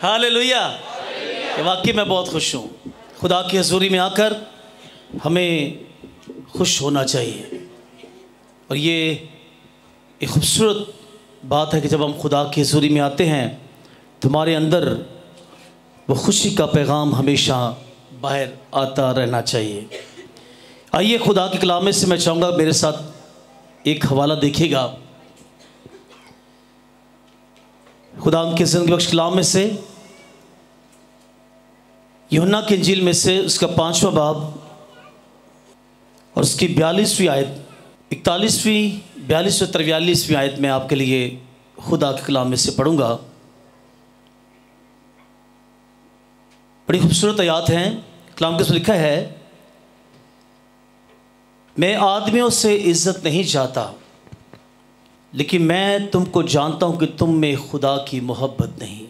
Hallelujah. कि वाकई मैं बहुत खुश हूँ। खुदा की हजूरी में आकर हमें खुश होना चाहिए। और ये एक खूबसूरत बात है कि जब हम खुदा की हजूरी में आते हैं तुम्हारे अंदर वो खुशी का पैगाम हमेशा बाहर आता रहना चाहिए। आइए खुदा के कलाम में से मैं चाहूँगा मेरे साथ एक हवाला देखिएगा। खुदा के ज़िंदगी बख्श कलाम में से यूहन्ना की इंजील में से उसका 5वां बाब और उसकी 42वीं आयत, 41वीं, 42वीं, 43वीं आयत में आपके लिए खुदा के कलाम में से पढ़ूंगा। बड़ी खूबसूरत आयत हैं। कलाम के लिखा है, मैं आदमियों से इज्जत नहीं चाहता, लेकिन मैं तुमको जानता हूं कि तुम में खुदा की मोहब्बत नहीं।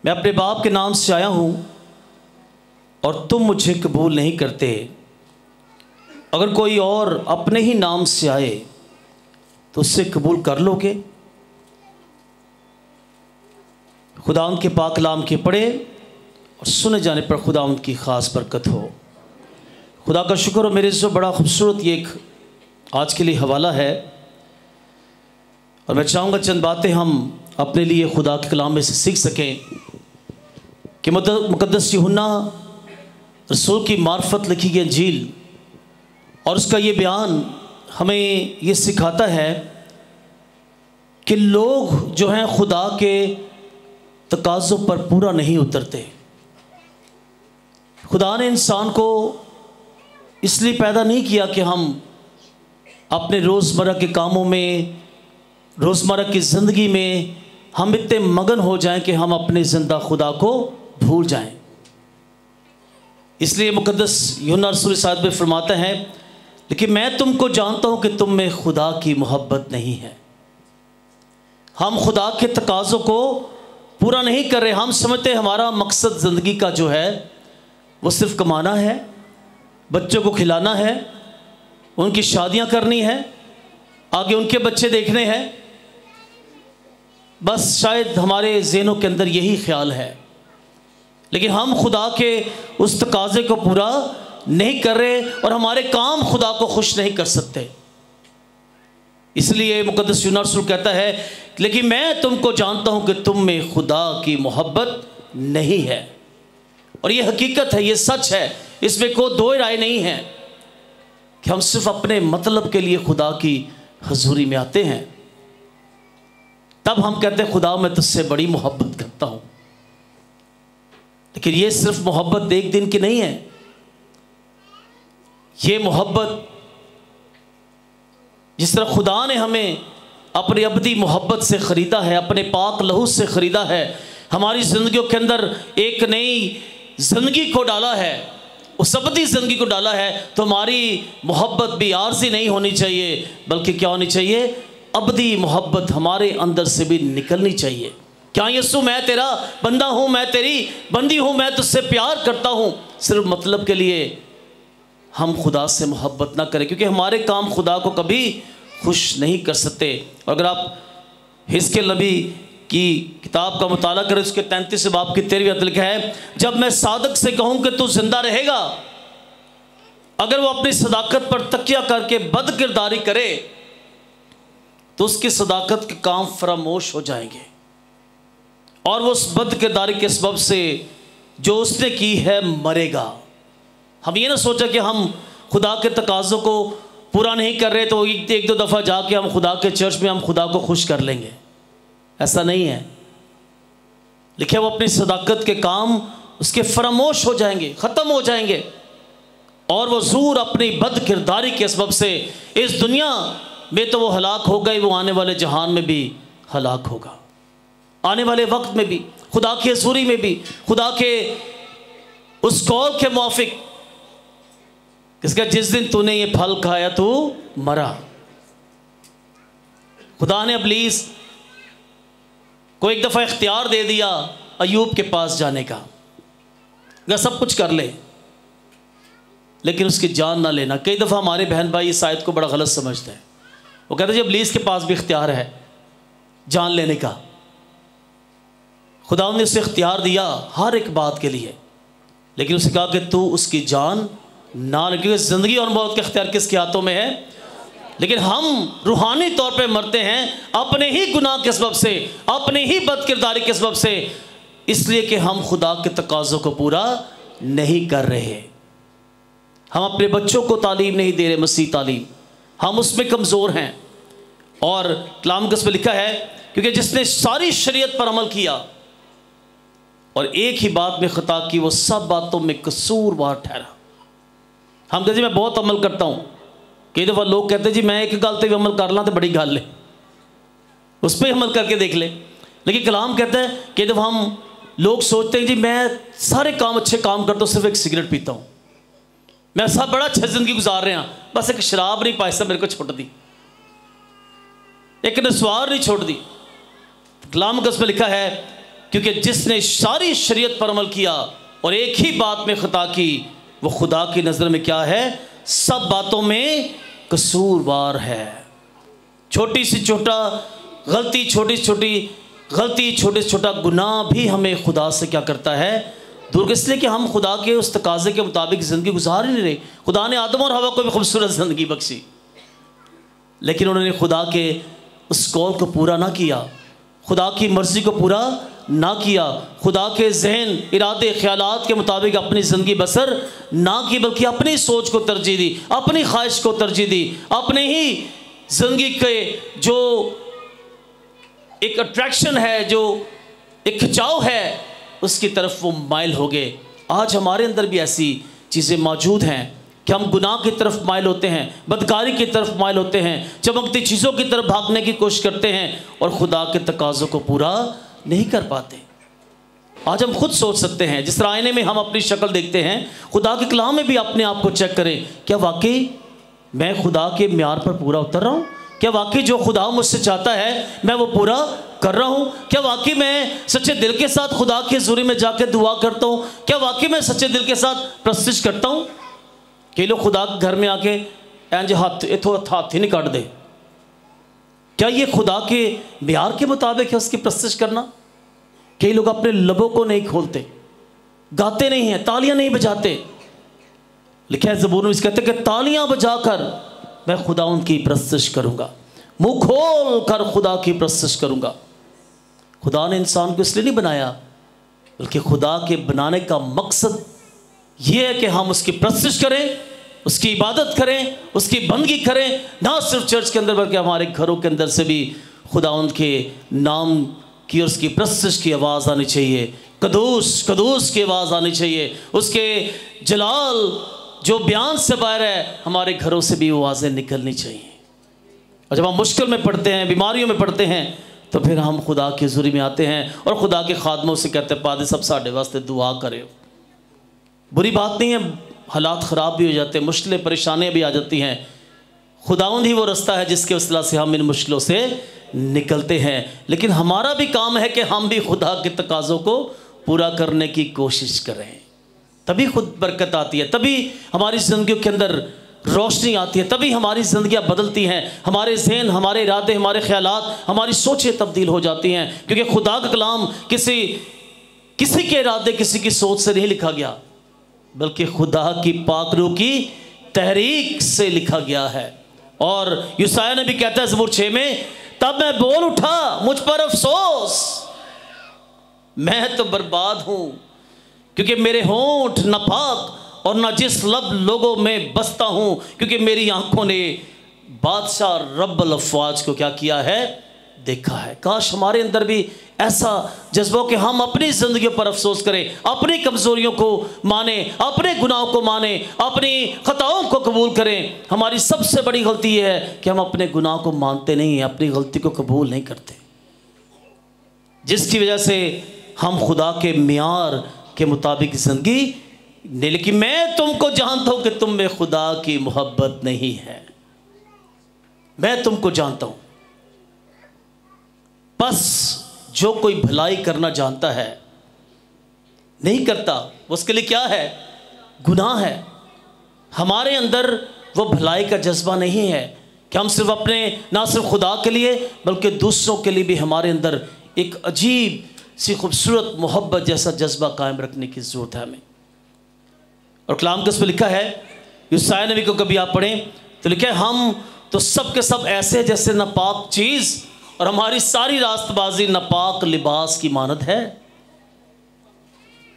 मैं अपने बाप के नाम से आया हूं और तुम मुझे कबूल नहीं करते। अगर कोई और अपने ही नाम से आए तो उससे कबूल कर लोगे। खुदा उनके पाक कलाम के पढ़े और सुने जाने पर खुदा उनकी ख़ास बरकत हो। खुदा का शुक्र हो मेरे से बड़ा खूबसूरत ये एक आज के लिए हवाला है। और मैं चाहूँगा चंद बातें हम अपने लिए खुदा के कलाम में से सीख सकें कि मुक़द्दस यूहन्ना रसूल की मार्फत लिखी गई इंजील और उसका ये बयान हमें ये सिखाता है कि लोग जो हैं खुदा के तकाज़ों पर पूरा नहीं उतरते। खुदा ने इंसान को इसलिए पैदा नहीं किया कि हम अपने रोज़मर्रा के कामों में, रोज़मर्रा की ज़िंदगी में हम इतने मगन हो जाएं कि हम अपने ज़िंदा खुदा को भूल जाएं। इसलिए मुक़द्दस यूहन्ना रसूल साहब में फरमाता है, लेकिन मैं तुमको जानता हूं कि तुम में खुदा की मोहब्बत नहीं है। हम खुदा के तकाज़ों को पूरा नहीं कर रहे। हम समझते हमारा मकसद ज़िंदगी का जो है वो सिर्फ कमाना है, बच्चों को खिलाना है, उनकी शादियां करनी है, आगे उनके बच्चे देखने हैं। बस शायद हमारे ज़हनों के अंदर यही ख्याल है, लेकिन हम खुदा के उस तकाज़े को पूरा नहीं कर रहे और हमारे काम खुदा को खुश नहीं कर सकते। इसलिए मुक़द्दस यूहन्ना रसूल कहता है, लेकिन मैं तुमको जानता हूं कि तुम में खुदा की मोहब्बत नहीं है। और ये हकीकत है, ये सच है, इसमें कोई दो राय नहीं है कि हम सिर्फ अपने मतलब के लिए खुदा की हजूरी में आते हैं। तब हम कहते हैं खुदा मैं तुझसे बड़ी मोहब्बत करता हूं। लेकिन ये सिर्फ मोहब्बत एक दिन की नहीं है। ये मोहब्बत जिस तरह खुदा ने हमें अपनी अबदी मोहब्बत से ख़रीदा है, अपने पाक लहू से ख़रीदा है, हमारी ज़िंदगियों के अंदर एक नई ज़िंदगी को डाला है, उस अबदी ज़िंदगी को डाला है, तो हमारी मोहब्बत भी आर्जी नहीं होनी चाहिए, बल्कि क्या होनी चाहिए? अबदी मोहब्बत हमारे अंदर से भी निकलनी चाहिए। क्या यीशु मैं तेरा बंदा हूँ, मैं तेरी बंदी हूँ, मैं तुझसे प्यार करता हूँ, सिर्फ मतलब के लिए हम खुदा से मोहब्बत ना करें, क्योंकि हमारे काम खुदा को कभी खुश नहीं कर सकते। अगर आप हिजकिय्याह नबी की किताब का मुताला करें, उसके 33 बाब की 13वीं आयत लिखा है, जब मैं सादक से कहूँ कि तू जिंदा रहेगा, अगर वो अपनी सदाकत पर तकिया करके बद किरदारी करे तो उसकी सदाकत के काम फरामोश हो जाएंगे और वो उस बद किरदारी के सबब से जो उसने की है मरेगा। हम ये ना सोचा कि हम खुदा के तकाज़ों को पूरा नहीं कर रहे तो एक दो दफ़ा जाके हम खुदा के चर्च में हम खुदा को खुश कर लेंगे, ऐसा नहीं है। लिखे वो अपनी सदाकत के काम उसके फरामोश हो जाएंगे, ख़त्म हो जाएंगे और वो ज़ूर अपनी बद किरदारी के सबब से इस दुनिया में तो वो हलाक हो गई, वो आने वाले जहान में भी हलाक होगा। आने वाले वक्त में भी, खुदा की हज़ूरी में भी, खुदा के उस कौल के मुआफिक, इसका जिस दिन तूने ये फल खाया तू मरा। खुदा ने इब्लीस को एक दफ़ा इख्तियार दे दिया अय्यूब के पास जाने का, अगर सब कुछ कर ले लेकिन उसकी जान ना लेना। कई दफ़ा हमारे बहन भाई इस आयत को बड़ा गलत समझते हैं। वो कहते हैं जब इब्लीस के पास भी इख्तियार है जान लेने का, خدا نے اسے اختیار دیا ہر ایک بات کے لیے، لیکن اسے کہا کہ تو اس کی جان نہ لے، کیونکہ زندگی اور موت کا اختیار کس کے ہاتھوں میں ہے؟ لیکن ہم روحانی طور پہ مرتے ہیں اپنے ہی گناہ کے سبب سے، اپنے ہی بد کرداری کے سبب سے، اس لیے کہ ہم خدا کے تقاضوں کو پورا نہیں کر رہے۔ ہم اپنے بچوں کو تعلیم نہیں دے رہے، مسیح تعلیم، ہم اس میں کمزور ہیں۔ اور کلام میں لکھا ہے کیونکہ جس نے ساری شریعت پر عمل کیا اور ایک ہی بات میں خطا کی، وہ سب باتوں میں قصوروار ٹھہرا۔ ہم کہتے ہیں میں بہت عمل کرتا ہوں، کئی دفعہ لوگ کہتے ہیں جی میں ایک گل تے عمل کر لاں تو بڑی گل ہے، اس پہ عمل کر کے دیکھ لیں۔ لیکن کلام کہتا ہے کہ جب ہم لوگ سوچتے ہیں جی میں سارے کام اچھے کام کرتا ہوں، صرف ایک سگریٹ پیتا ہوں، میں سب بڑا اچھا زندگی گزار رہے ہیں، بس ایک شراب نہیں پائے میرے کو چھوڑ دی، ایک نسوار نہیں چھوڑ دی۔ کلام میں لکھا ہے کیونکہ جس نے ساری شریعت پر عمل کیا اور ایک ہی بات میں خطا کی، وہ خدا کی نظر میں کیا ہے؟ سب باتوں میں قصوروار ہے۔ چھوٹی سے چھوٹا غلطی، چھوٹی سے چھوٹی غلطی، چھوٹے سے چھوٹا گناہ بھی ہمیں خدا سے کیا کرتا ہے؟ دور، اس لیے کہ ہم خدا کے اس تقاضے کے مطابق زندگی گزار ہی نہیں رہے۔ خدا نے آدم اور حوا کو بھی خوبصورت زندگی بخشی، لیکن انہوں نے خدا کے اس قول کو پورا نہ کیا، خدا کی مرضی کو پورا نہ کیا، خدا کے ذہن، ارادے، خیالات کے مطابق اپنی زندگی بسر نہ کی، بلکہ اپنی سوچ کو ترجیح دی، اپنی خواہش کو ترجیح دی، اپنے ہی زندگی کے جو ایک اٹریکشن ہے، جو ایک کھچاؤ ہے، اس کی طرف وہ مائل ہو گئے۔ آج ہمارے اندر بھی ایسی چیزیں موجود ہیں کہ ہم گناہ کی طرف مائل ہوتے ہیں، بدکاری کی طرف مائل ہوتے ہیں، چمکتی چیزوں کی طرف بھاگنے کی کوشش کرتے ہیں اور خدا کے تقاضوں کو پورا نہیں کر پاتے۔ آج ہم خود سوچ سکتے ہیں، جس طرح آئینے میں ہم اپنی شکل دیکھتے ہیں، خدا کے کلام میں بھی اپنے آپ کو چیک کریں، کیا واقعی میں خدا کے معیار پر پورا اتر رہا ہوں؟ کیا واقعی جو خدا مجھ سے چاہتا ہے میں وہ پورا کر رہا ہوں؟ کیا واقعی میں سچے دل کے ساتھ خدا کے حضوری میں جا کے دعا کرتا ہوں؟ کیا واقعی میں سچے دل کے ساتھ پرستش کرتا ہوں؟ کئی لوگ خدا کے گھر میں آ کے اینج ہاتھ ہی نہیں کاٹ دے، کیا یہ خدا کے معیار کے مطابق ہے اس کی پرستش کرنا؟ کئی لوگ اپنے لبوں کو نہیں کھولتے، گاتے نہیں ہیں، تالیاں نہیں بجاتے۔ لکھا ہے زبور میں اس کہتے ہیں کہ تالیاں بجا کر میں خدا ان کی پرستش کروں گا، منہ کھول کر خدا کی پرستش کروں گا۔ خدا نے انسان کو اس لیے نہیں بنایا، بلکہ خدا کے بنانے کا مقصد یہ ہے کہ ہم اس کی پرستش کریں، اس کی عبادت کریں، اس کی بندگی کریں، نہ صرف چرچ کے اندر بلکہ ہمارے گھروں کے اندر سے بھی خدا ان کے نام کی اور اس کی پرستش کی آواز آنی چاہیے، قدوس قدوس کی آواز آنی چاہیے، اس کے جلال جو بیان سے باہر ہے ہمارے گھروں سے بھی آوازیں نکلنی چاہیے۔ اور جب ہم مشکل میں پڑتے ہیں، بیماریوں میں پڑتے ہیں، تو پھر ہم خدا کی حضوری میں آتے ہیں اور خدا کے خادموں سے کہتے ہیں پادری صاحب ساڈے واسطے دعا کرے۔ بری بات نہیں ہے، حالات خراب بھی ہو جاتے ہیں، مشکلیں پریشانیاں بھی آ جاتی ہیں، خداوند ہی وہ رستہ ہے جس کے وسیلہ سے ہم ان مشکلوں سے نکلتے ہیں، لیکن ہمارا بھی کام ہے کہ ہم بھی خدا کے تقاضوں کو پورا کرنے کی کوشش کریں، تبھی خود برکت آتی ہے، تبھی ہماری زندگیوں کے اندر روشنی آتی ہے، تبھی ہماری زندگیاں بدلتی ہیں، ہمارے ذہن، ہمارے ارادے، ہمارے خیالات، ہماری سوچیں تبدیل ہو جاتی ہیں، کیونکہ خدا کا کلام کسی کے ارادے، کسی کی سوچ سے نہیں لکھا گیا، بلکہ خدا کی پاک روح کی تحریک سے لکھا گیا ہے۔ اور یسایہ نے بھی کہتا ہے زبور 6 میں، تب میں بول اٹھا مجھ پر افسوس، میں تو برباد ہوں، کیونکہ میرے ہونٹ ناپاک اور نجس لب لوگوں میں بستا ہوں، کیونکہ میری آنکھوں نے بادشاہ رب الافواج کو کیا کیا ہے؟ دیکھا ہے۔ کاش ہمارے اندر بھی ایسا جذبہ ہو کہ ہم اپنی زندگیوں پر افسوس کریں، اپنی کمزوریوں کو مانیں، اپنے گناہوں کو مانیں، اپنی خطاؤں کو قبول کریں۔ ہماری سب سے بڑی غلطی یہ ہے کہ ہم اپنے گناہ کو مانتے نہیں ہیں، اپنی غلطی کو قبول نہیں کرتے، جس کی وجہ سے ہم خدا کے معیار کے مطابق زندگی نہیں۔ لیکن میں تم کو جانتا ہوں کہ تم میں خدا کی محبت نہیں ہے، میں تم کو جانتا ہوں۔ بس جو کوئی بھلائی کرنا جانتا ہے نہیں کرتا، اس کے لیے کیا ہے؟ گناہ ہے۔ ہمارے اندر وہ بھلائی کا جذبہ نہیں ہے کہ ہم صرف اپنے، نہ صرف خدا کے لیے بلکہ دوسروں کے لیے بھی ہمارے اندر ایک عجیب सी खूबसूरत मोहब्बत जैसा जज्बा कायम रखने की ज़रूरत है हमें। और कलाम कस पे लिखा है, यूसाया नबी को कभी आप पढ़ें तो लिखा है, हम तो सब के सब ऐसे जैसे नापाक चीज़ और हमारी सारी रास्तबाजी नापाक लिबास की मानद है।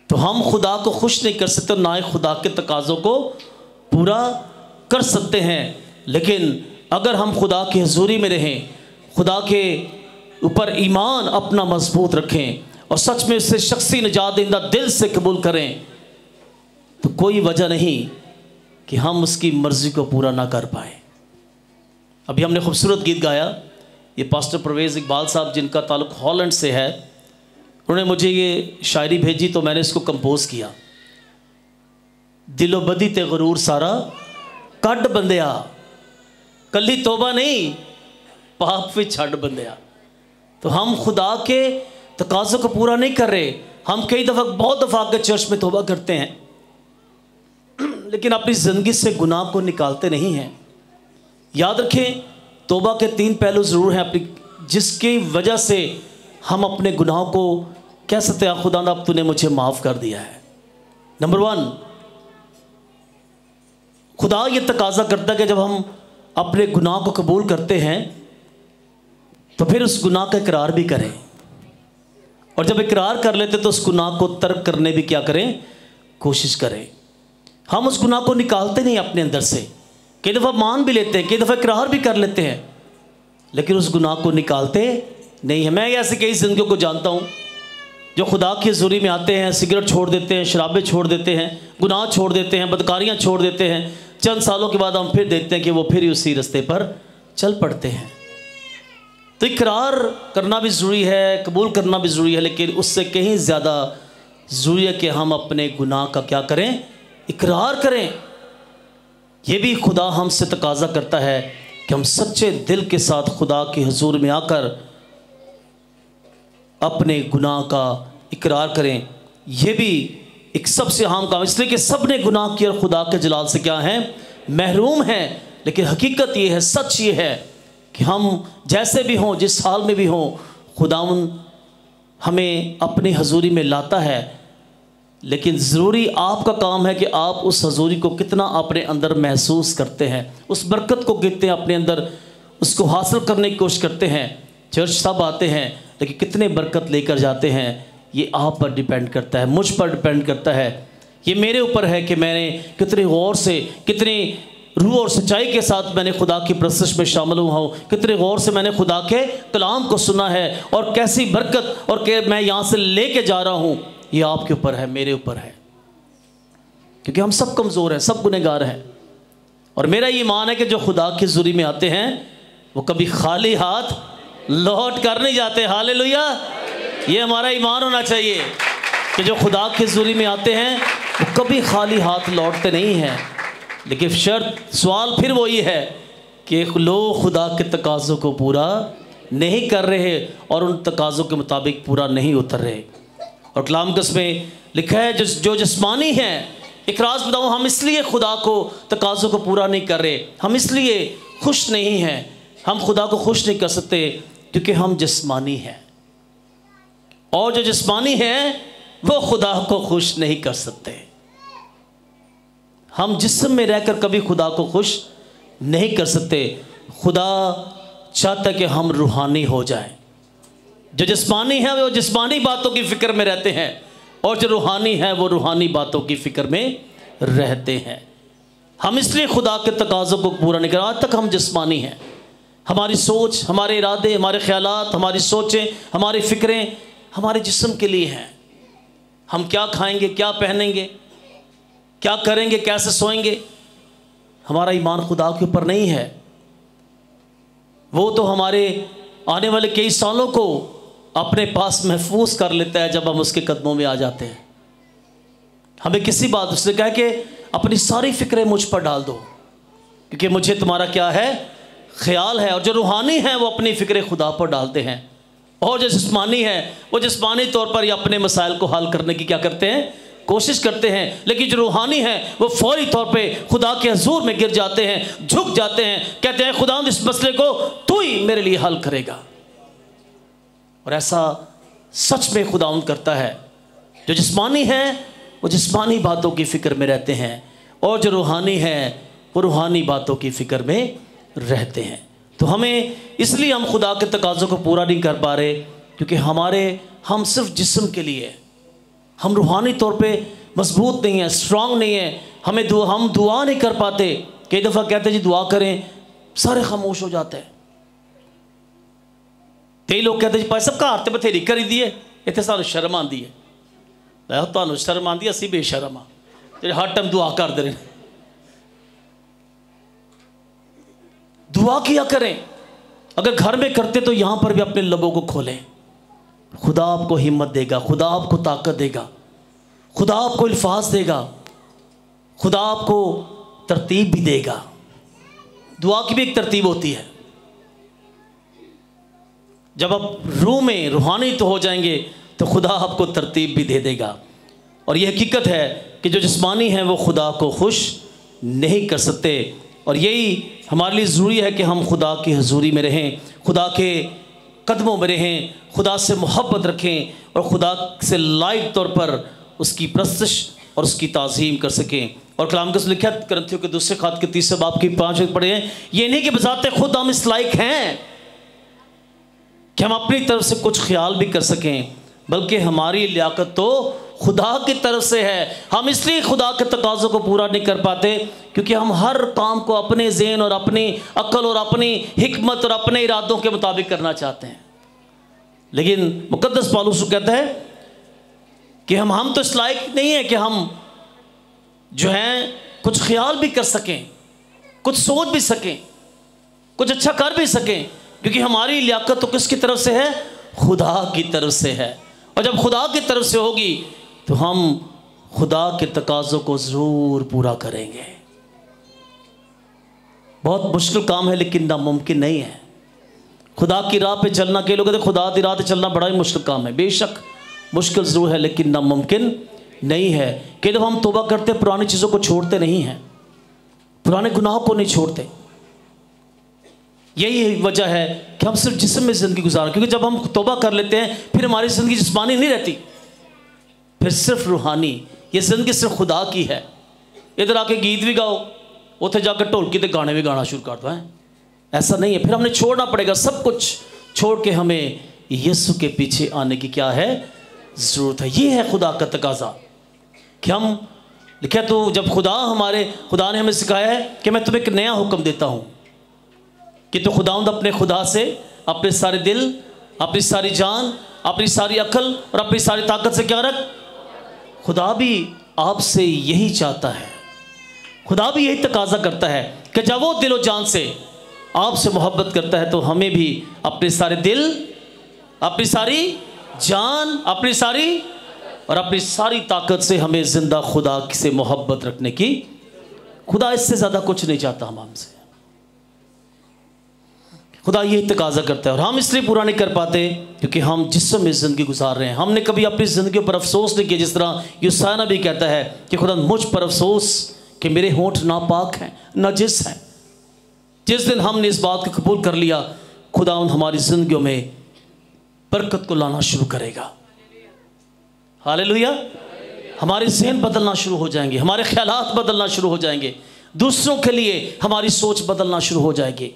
तो हम खुदा को खुश नहीं कर सकते, ना ही खुदा के तकाज़ों को पूरा कर सकते हैं। लेकिन अगर हम खुदा की हजूरी में रहें, खुदा के ऊपर ईमान अपना मजबूत रखें और सच में उससे शख्सी निजात दहिंदा दिल से कबूल करें, तो कोई वजह नहीं कि हम उसकी मर्ज़ी को पूरा ना कर पाएँ। अभी हमने खूबसूरत गीत गाया, ये पास्टर परवेज़ इकबाल साहब जिनका ताल्लुक़ हॉलैंड से है, उन्होंने मुझे ये शायरी भेजी तो मैंने इसको कंपोज़ किया। दिलो बदी ते गरूर सारा कड बंदिया, कली तोबा नहीं पाप भी छड़ बंदिया। तो हम खुदा के तकाज़ों को पूरा नहीं कर रहे। हम कई दफ़ा बहुत दफ़ा के चर्च में तोबा करते हैं, लेकिन अपनी ज़िंदगी से गुनाह को निकालते नहीं हैं। याद रखें, तोबा के 3 पहलू ज़रूर हैं अपनी, जिसकी वजह से हम अपने गुनाहों को कह सकते हैं, खुदा अब तूने मुझे माफ़ कर दिया है। नंबर 1, खुदा ये तकाज़ा करता है कि जब हम अपने गुनाह को कबूल करते हैं तो फिर उस गुनाह का इकरार भी करें, और जब इकरार कर लेते तो उस गुनाह को तर्क करने भी क्या करें, कोशिश करें। हम उस गुनाह को निकालते नहीं अपने अंदर से, कई दफ़ा मान भी लेते हैं, कई दफ़ा इकरार भी कर लेते हैं, लेकिन उस गुनाह को निकालते नहीं है। मैं ऐसे कई ज़िंदगियों को जानता हूँ जो खुदा की हज़ूरी में आते हैं, सिगरेट छोड़ देते हैं, शराबें छोड़ देते हैं, गुनाह छोड़ देते हैं, बदकारियाँ छोड़ देते हैं। चंद सालों के बाद हम फिर देखते हैं कि वो फिर उसी रास्ते पर चल पड़ते हैं। तो इकरार करना भी ज़रूरी है, कबूल करना भी ज़रूरी है, लेकिन उससे कहीं ज़्यादा ज़रूरी है कि हम अपने गुनाह का क्या करें, इकरार करें। ये भी खुदा हमसे तकाज़ा करता है कि हम सच्चे दिल के साथ खुदा की हुजूर में आकर अपने गुनाह का इकरार करें। ये भी एक सबसे अहम काम, इसलिए कि सब ने गुनाह किया और खुदा के जलाल से क्या हैं, महरूम हैं। लेकिन हकीकत ये है, सच ये है कि हम जैसे भी हों, जिस हाल में भी हों, खुदावन हमें अपनी हजूरी में लाता है। लेकिन ज़रूरी आपका काम है कि आप उस हजूरी को कितना अपने अंदर महसूस करते हैं, उस बरकत को गिनते हैं अपने अंदर, उसको हासिल करने की कोशिश करते हैं। चर्च सब आते हैं, लेकिन कितने बरकत लेकर जाते हैं, ये आप पर डिपेंड करता है, मुझ पर डिपेंड करता है। ये मेरे ऊपर है कि मैंने कितने गौर से, कितनी रूह और सच्चाई के साथ मैंने खुदा की परस्तिश में शामिल हुआ हूँ, कितने गौर से मैंने खुदा के कलाम को सुना है, और कैसी बरकत और कि मैं यहाँ से लेके जा रहा हूँ, ये आपके ऊपर है, मेरे ऊपर है। क्योंकि हम सब कमज़ोर हैं, सब गुनहगार हैं। और मेरा ये ईमान है कि जो खुदा की हुजूरी में आते हैं वो कभी खाली हाथ लौट कर नहीं जाते। हालेलुया। ये हमारा ईमान होना चाहिए कि जो खुदा की हुजूरी में आते हैं वो कभी खाली हाथ लौटते नहीं हैं। लेकिन शर्त, सवाल फिर वही है कि लोग खुदा के तकाज़ों को पूरा नहीं कर रहे और उन तकाज़ों के मुताबिक पूरा नहीं उतर रहे। और कलाम कस में लिखा है, जो जिस्मानी हैं, एक राज बताऊँ, हम इसलिए खुदा को तकाज़ों को पूरा नहीं कर रहे, हम इसलिए खुश नहीं हैं, हम खुदा को खुश नहीं कर सकते क्योंकि हम जिस्मानी हैं, और जो जिस्मानी हैं वो खुदा को खुश नहीं कर सकते। हम जिस्म में रहकर कभी खुदा को खुश नहीं कर सकते। खुदा चाहता है कि हम रूहानी हो जाएं। जो जिस्मानी है वो जिस्मानी बातों की फ़िक्र में रहते हैं, और जो रूहानी है वो रूहानी बातों की फ़िक्र में रहते हैं। हम इसलिए खुदा के तकाज़ों को पूरा नहीं कर, आज तक हम जिस्मानी हैं। हमारी सोच, हमारे इरादे, हमारे ख्यालात, हमारी सोचें, हमारी फ़िक्रें हमारे जिस्म के लिए हैं। हम क्या खाएंगे, क्या पहनेंगे, क्या करेंगे, कैसे सोएंगे, हमारा ईमान खुदा के ऊपर नहीं है। वो तो हमारे आने वाले कई सालों को अपने पास महफूज कर लेता है जब हम उसके कदमों में आ जाते हैं। हमें किसी बात, उसने कहा कि अपनी सारी फ़िक्रें मुझ पर डाल दो, क्योंकि मुझे तुम्हारा क्या है, ख्याल है। और जो रूहानी हैं वो अपनी फ़िक्रें खुदा पर डालते हैं, और जो जिस्मानी है वो जिस्मानी तौर पर या अपने मसाइल को हल करने की क्या करते हैं, कोशिश करते हैं। लेकिन जो रूहानी है वो फौरी तौर पे खुदा के हुजूर में गिर जाते हैं, झुक जाते हैं, कहते हैं खुदा इस मसले को तू ही मेरे लिए हल करेगा। और ऐसा सच में खुदावंद करता है। जो जिस्मानी हैं वो जिस्मानी बातों की फ़िक्र में रहते हैं, और जो रूहानी हैं वो रूहानी बातों की फ़िक्र में रहते हैं। तो हमें इसलिए हम खुदा के तकाज़ों को पूरा नहीं कर पा रहे, क्योंकि हम सिर्फ जिस्म के लिए, हम रूहानी तौर पे मजबूत नहीं हैं, स्ट्रांग नहीं हैं। हम दुआ नहीं कर पाते। कई दफ़ा कहते हैं जी दुआ करें, सारे खामोश हो जाते हैं। कई लोग कहते जी भाई साहब घर तो बथेरी करी दी है, इतने सानू शर्म आती है। तुहानू शर्म आती है, असी बेशर्म हाँ जो हर टाइम दुआ करते रहे। दुआ किया करें, अगर घर में करते तो यहाँ पर भी अपने लबों को खोलें। खुदा आपको हिम्मत देगा, खुदा आपको ताकत देगा, खुदा आपको अल्फाज देगा, खुदा आपको तरतीब भी देगा। दुआ की भी एक तरतीब होती है। जब आप रूह में रूहानी तो हो जाएंगे तो खुदा आपको तरतीब भी दे देगा। और ये हकीकत है कि जो जिस्मानी हैं वो खुदा को खुश नहीं कर सकते, और यही हमारे लिए ज़रूरी है कि हम खुदा की हजूरी में रहें, खुदा के कदमों में रहें, खुदा से मोहब्बत रखें, और खुदा से लाइक तौर पर उसकी प्रस्तश और उसकी ताज़ीम कर सकें। और कलाम के लिखा करंथियों के दूसरे खात के 3 बाब की 5 पढ़े हैं, ये नहीं कि बजाते खुद हम इस लायक हैं कि हम अपनी तरफ से कुछ ख्याल भी कर सकें, बल्कि हमारी लियाकत तो खुदा की तरफ से है। हम इसलिए खुदा के तकाज़ों को पूरा नहीं कर पाते क्योंकि हम हर काम को अपने ज़हन और अपनी अक्ल और अपनी हिकमत और अपने इरादों के मुताबिक करना चाहते हैं। लेकिन मुक़द्दस पौलुस कहता है कि हम तो इस लायक नहीं है कि हम जो हैं कुछ ख्याल भी कर सकें, कुछ सोच भी सकें, कुछ अच्छा कर भी सकें, क्योंकि हमारी लियाकत तो किसकी तरफ से है? खुदा की तरफ से है। और जब खुदा की तरफ से होगी तो हम खुदा के तकाज़ों को ज़रूर पूरा करेंगे। बहुत मुश्किल काम है लेकिन नामुमकिन नहीं है। खुदा की राह पे चलना, के लोग कहते खुदा की राह पे चलना बड़ा ही मुश्किल काम है। बेशक मुश्किल ज़रूर है लेकिन नामुमकिन नहीं है। कि जब हम तौबा करते पुरानी चीज़ों को छोड़ते नहीं हैं, पुराने गुनाहों को नहीं छोड़ते। यही वजह है कि हम सिर्फ जिस्म में ज़िंदगी गुजार, क्योंकि जब हम तौबा कर लेते हैं फिर हमारी ज़िंदगी जिस्मानी नहीं रहती, फिर सिर्फ रूहानी। ये ज़िंदगी सिर्फ खुदा की है। इधर आके गीत भी गाओ, उधर जाकर ढोलकी ते गाने भी गाना शुरू कर दो, है ऐसा नहीं है। फिर हमने छोड़ना पड़ेगा, सब कुछ छोड़ के हमें यीशु के पीछे आने की क्या है? ज़रूरत है। ये है खुदा का तकाज़ा कि हम लिखा तो जब खुदा ने हमें सिखाया है कि मैं तुम्हें एक नया हुक्म देता हूँ कि तो खुदावंद अपने खुदा से अपने सारे दिल, अपनी सारी जान, अपनी सारी अकल और अपनी सारी ताकत से क्या रख। खुदा भी आपसे यही चाहता है, खुदा भी यही तकाजा करता है कि जब वो दिलो जान से आपसे मोहब्बत करता है तो हमें भी अपने सारे दिल, अपनी सारी जान, अपनी सारी और अपनी सारी ताकत से हमें ज़िंदा खुदा से मोहब्बत रखने की। खुदा इससे ज़्यादा कुछ नहीं चाहता हमसे। खुदा यही तकाजा करता है और हम इसलिए पूरा नहीं कर पाते क्योंकि हम जिस्म में ज़िंदगी गुजार रहे हैं। हमने कभी अपनी ज़िंदगी पर अफसोस नहीं किया, जिस तरह यूसाया भी कहता है कि खुदा मुझ पर अफसोस कि मेरे होंठ नापाक हैं, नजिस हैं। जिस दिन हमने इस बात को कबूल कर लिया, खुदा हमारी ज़िंदगियों में बरकत को लाना शुरू करेगा। हालेलुया। हमारे ज़हन बदलना शुरू हो जाएंगे, हमारे ख्यालात बदलना शुरू हो जाएंगे, दूसरों के लिए हमारी सोच बदलना शुरू हो जाएगी।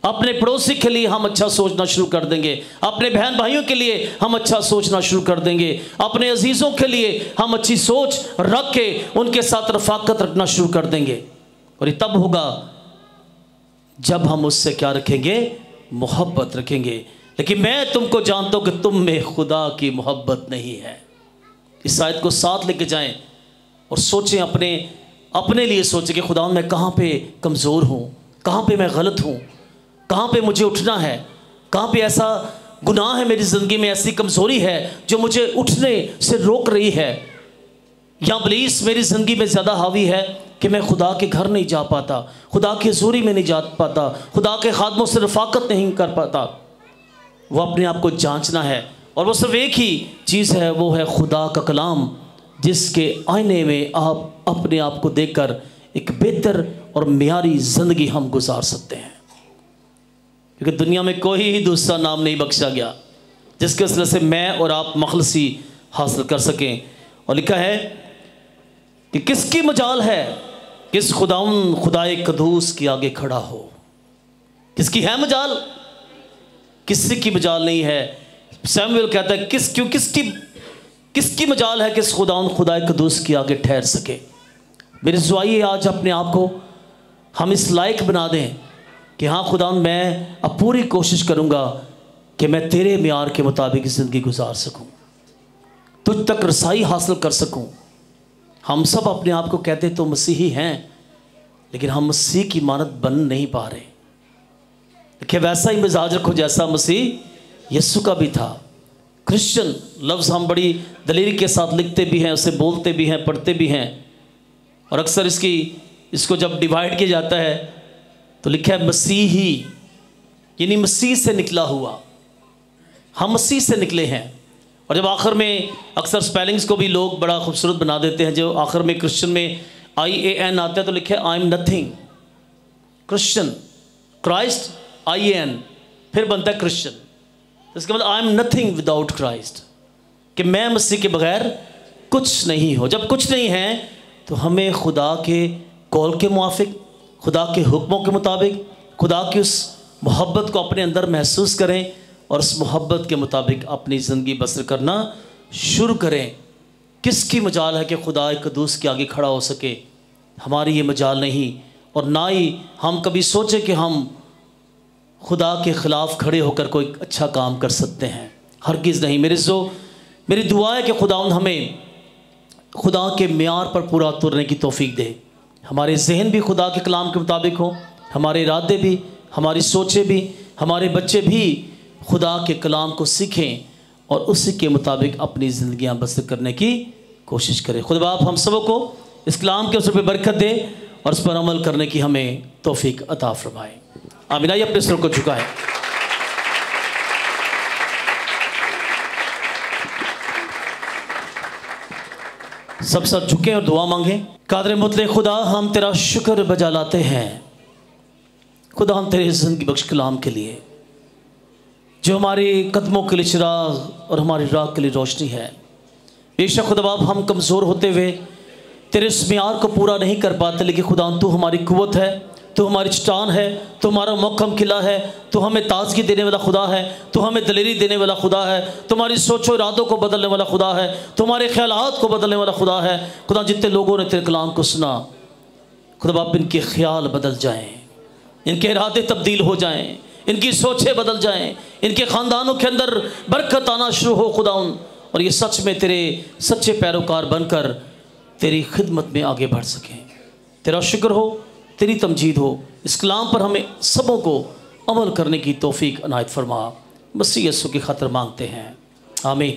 अपने पड़ोसी के लिए हम अच्छा सोचना शुरू कर देंगे, अपने बहन भाइयों के लिए हम अच्छा सोचना शुरू कर देंगे, अपने अजीज़ों के लिए हम अच्छी सोच रख के उनके साथ रफ़ाकत रखना शुरू कर देंगे। और ये तब होगा जब हम उससे क्या रखेंगे? मोहब्बत रखेंगे। लेकिन मैं तुमको जानता हूँ कि तुम में खुदा की मोहब्बत नहीं है। इस आयत को साथ लेके जाएं और सोचें, अपने लिए सोचें कि खुदा मैं कहाँ पे कमज़ोर हूँ, कहाँ पे मैं गलत हूँ, कहाँ पे मुझे उठना है, कहाँ पे ऐसा गुनाह है मेरी ज़िंदगी में, ऐसी कमज़ोरी है जो मुझे उठने से रोक रही है, या इब्लीस मेरी ज़िंदगी में ज़्यादा हावी है कि मैं खुदा के घर नहीं जा पाता, खुदा की हज़ूरी में नहीं जा पाता, खुदा के खादमों से रफ़ाकत नहीं कर पाता। वो अपने आप को जांचना है और वो सिर्फ एक ही चीज़ है, वो है खुदा का कलाम, जिसके आईने में आप अपने आप को देखकर एक बेहतर और मियारी ज़िंदगी हम गुजार सकते हैं। क्योंकि दुनिया में कोई ही दूसरा नाम नहीं बख्शा गया جس کے وسیلے سے میں اور آپ مخلصی حاصل کر سکیں۔ اور لکھا ہے کہ کس کی مجال ہے کس خدائے قدوس کے آگے کھڑا ہو۔ کس کی ہے مجال؟ کسی کی مجال نہیں ہے۔ سیموئیل کہتا ہے کس کی مجال ہے کس خدائے قدوس کے آگے ٹھہر سکے۔ میرے دعائیے آج اپنے آپ کو ہم اس لائق بنا دیں کہ ہاں خداوند میں اب پوری کوشش کروں گا کہ میں تیرے معیار کے مطابق زندگی گزار سکوں، تجھ تک رسائی حاصل کر سکوں۔ ہم سب اپنے آپ کو کہتے تو مسیحی ہیں، لیکن ہم مسیح کی مانند بن نہیں پا رہے۔ کہ ویسا ہی مزاج رکھو جیسا مسیح یسوع کا بھی تھا۔ کرسچن لفظ ہم بڑی دلیری کے ساتھ لکھتے بھی ہیں، اسے بولتے بھی ہیں، پڑھتے بھی ہیں، اور اکثر اس کو جب ڈیوائیڈ کیا جاتا ہے تو لکھا ہے مسیحی، یعنی مسیح سے نکلا ہوا۔ ہم مسیح سے نکلے ہیں۔ اور جب آخر میں اکثر سپیلنگز کو بھی لوگ بڑا خوبصورت بنا دیتے ہیں، جو آخر میں کرسچن میں IAN آتا ہے تو لکھا ہے I am nothing. Christian, Christ IAN پھر بنتا ہے کرسچن۔ اس کا مطلب I am nothing without Christ, کہ میں مسیح کے بغیر کچھ نہیں ہوں۔ جب کچھ نہیں ہے تو ہمیں خدا کے قول کے موافق، خدا کے حکموں کے مطابق، خدا کی اس محبت کو اپنے اندر محسوس کریں اور اس محبت کے مطابق اپنی زندگی بسر کرنا شروع کریں۔ کس کی مجال ہے کہ خدا قدوس کے آگے کھڑا ہو سکے؟ ہماری یہ مجال نہیں، اور نہ ہی ہم کبھی سوچیں کہ ہم خدا کے خلاف کھڑے ہو کر کوئی اچھا کام کر سکتے ہیں، ہرگز نہیں۔ میری دعا ہے کہ خداوند ہمیں خدا کے معیار پر پورا اترنے کی توفیق دے۔ ہمارے ذہن بھی خدا کے کلام کے مطابق ہوں، ہمارے ارادے بھی، ہماری سوچیں بھی، ہمارے بچے بھی خدا کے کلام کو سیکھیں اور اسی کے مطابق اپنی زندگیاں بسر کرنے کی کوشش کریں۔ خدا باپ ہم سب کو اس کلام کے اثر پہ برکت دے اور اس پر عمل کرنے کی ہمیں توفیق عطا فرمائے۔ آمین۔ آئیے اپنے سر کو جھکائیں۔ سب سر جھکیں اور دعا مانگیں۔ قادر مطلق خدا، ہم تیرا شکر بجا لاتے ہیں خدا، ہم تیرے زندگی بخش کلام کے لیے جو ہمارے قدموں کے لیے چراغ اور ہماری راہ کے لیے روشنی ہے۔ بے شک خدا باپ ہم کمزور ہوتے ہوئے تیرے اس معیار کو پورا نہیں کر پاتے، لیکن خدا تو ہماری قوت ہے، تو ہماری چٹان ہے، تو ہمارا محکم قلعہ ہے، تو ہمیں تازگی دینے والا خدا ہے، تو ہمیں دلیری دینے والا خدا ہے، تمہاری سوچ و ارادوں کو بدلنے والا خدا ہے، تمہارے خیالات کو بدلنے والا خدا ہے۔ خدا جتنے لوگوں نے تیرے کلام کو سنا خدا باپ ان کے خیال بدل جائیں، ان کے ارادے تبدیل ہو جائیں، ان کی سوچیں بدل جائیں، ان کے خاندانوں کے اندر برکت آنا شروع ہو خدا، اور یہ سچ میں تیرے سچے پیروکار بن کر تیری خدمت میں آگے بڑھ سکیں۔ تیرا شکر ہو، تیری تمجید ہو۔ اس کلام پر ہمیں سبوں کو عمل کرنے کی توفیق عنایت فرما، مسیح یسوع کی خاطر مانگتے ہیں، آمین۔